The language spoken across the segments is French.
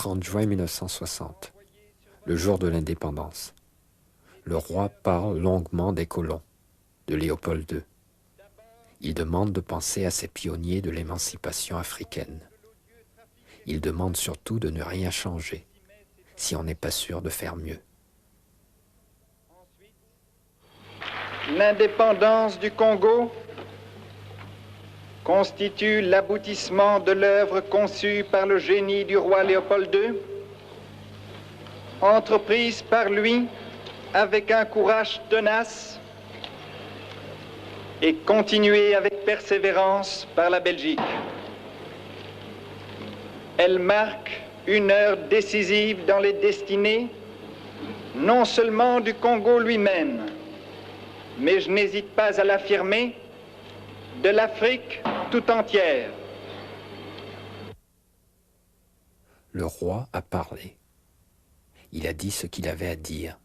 30 juin 1960, le jour de l'indépendance. Le roi parle longuement des colons, de Léopold II. Il demande de penser à ces pionniers de l'émancipation africaine. Il demande surtout de ne rien changer, si on n'est pas sûr de faire mieux. L'indépendance du Congo constitue l'aboutissement de l'œuvre conçue par le génie du roi Léopold II, entreprise par lui avec un courage tenace et continuée avec persévérance par la Belgique. Elle marque une heure décisive dans les destinées, non seulement du Congo lui-même, mais je n'hésite pas à l'affirmer, de l'Afrique tout entière. Le roi a parlé. Il a dit ce qu'il avait à dire.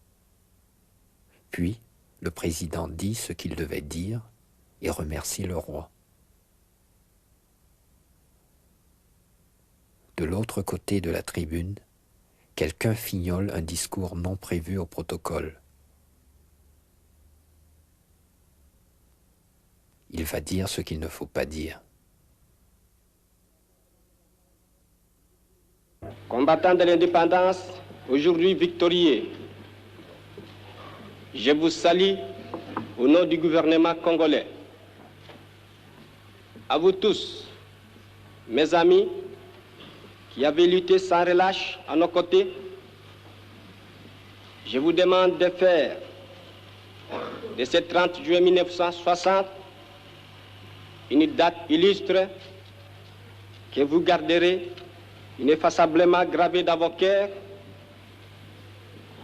Puis, le président dit ce qu'il devait dire et remercie le roi. De l'autre côté de la tribune, quelqu'un fignole un discours non prévu au protocole. Il va dire ce qu'il ne faut pas dire. Combattants de l'indépendance, aujourd'hui victorieux, je vous salue au nom du gouvernement congolais. À vous tous, mes amis, qui avez lutté sans relâche à nos côtés, je vous demande de faire de ce 30 juillet 1960 une date illustre que vous garderez ineffaçablement gravée dans vos cœurs,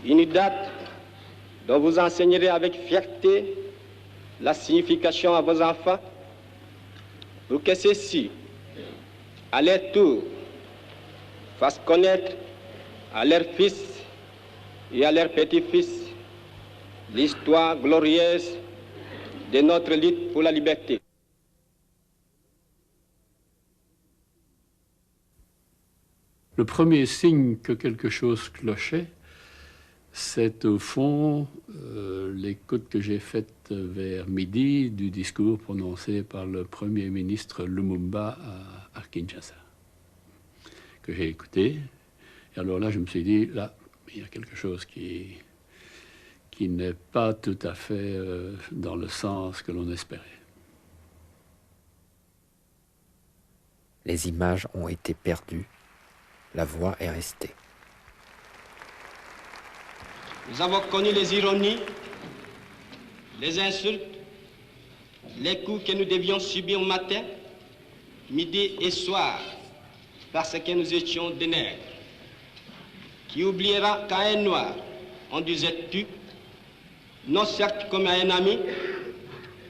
une date dont vous enseignerez avec fierté la signification à vos enfants, pour que ceux-ci, à leur tour, fassent connaître à leurs fils et à leurs petits-fils l'histoire glorieuse de notre lutte pour la liberté. Le premier signe que quelque chose clochait, c'est au fond l'écoute que j'ai faite vers midi du discours prononcé par le Premier ministre Lumumba à Kinshasa, que j'ai écouté. Et alors là, je me suis dit, là, il y a quelque chose qui n'est pas tout à fait dans le sens que l'on espérait. Les images ont été perdues. La voix est restée. Nous avons connu les ironies, les insultes, les coups que nous devions subir au matin, midi et soir, parce que nous étions des nègres. Qui oubliera qu'à un noir, on disait tu, non certes comme à un ami,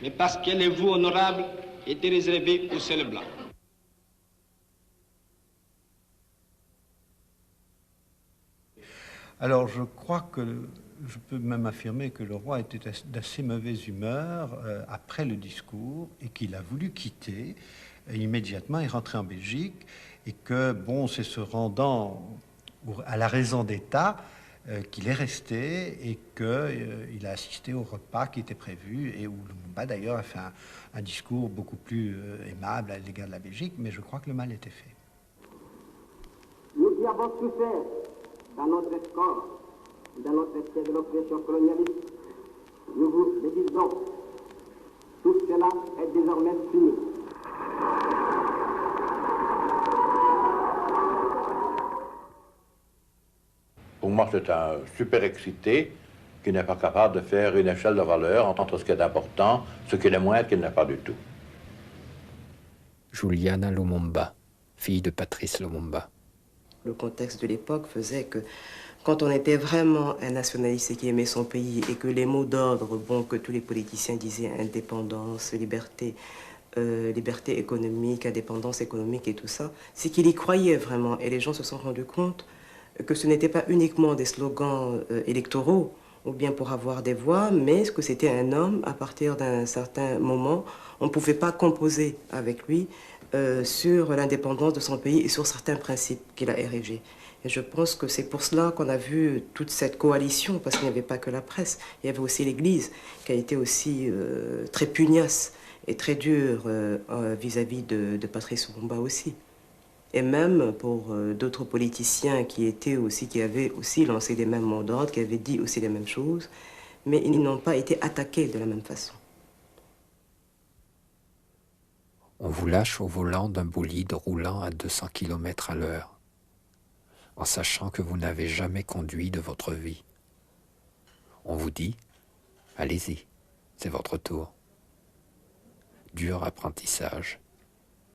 mais parce que les vous honorables étaient réservés aux seuls blancs. Alors je crois que je peux même affirmer que le roi était d'assez mauvaise humeur après le discours et qu'il a voulu quitter immédiatement et rentrer en Belgique et que, bon, c'est se rendant à la raison d'État qu'il est resté et qu'il a assisté au repas qui était prévu et où Lumumba d'ailleurs a fait un discours beaucoup plus aimable à l'égard de la Belgique, mais je crois que le mal était fait. Nous y avons souffert dans notre corps, dans notre essai de l'oppression colonialiste. Nous vous le disons, tout cela est désormais fini. Pour moi, c'est un super excité qui n'est pas capable de faire une échelle de valeur entre ce qui est important, ce qui est le moins et ce qui n'est pas du tout. Juliana Lumumba, fille de Patrice Lumumba. Le contexte de l'époque faisait que quand on était vraiment un nationaliste et qui aimait son pays et que les mots d'ordre, bon, que tous les politiciens disaient indépendance, liberté, liberté économique, indépendance économique et tout ça, c'est qu'il y croyait vraiment. Et les gens se sont rendus compte que ce n'était pas uniquement des slogans électoraux ou bien pour avoir des voix, mais que c'était un homme. À partir d'un certain moment, on ne pouvait pas composer avec lui sur l'indépendance de son pays et sur certains principes qu'il a érigés. Et je pense que c'est pour cela qu'on a vu toute cette coalition, parce qu'il n'y avait pas que la presse, il y avait aussi l'Église, qui a été aussi très pugnace et très dure vis-à-vis de Patrice Lumumba aussi. Et même pour d'autres politiciens qui avaient aussi lancé des mêmes mots d'ordre, qui avaient dit aussi les mêmes choses, mais ils n'ont pas été attaqués de la même façon. On vous lâche au volant d'un bolide roulant à 200 km à l'heure, en sachant que vous n'avez jamais conduit de votre vie. On vous dit, allez-y, c'est votre tour. Dur apprentissage.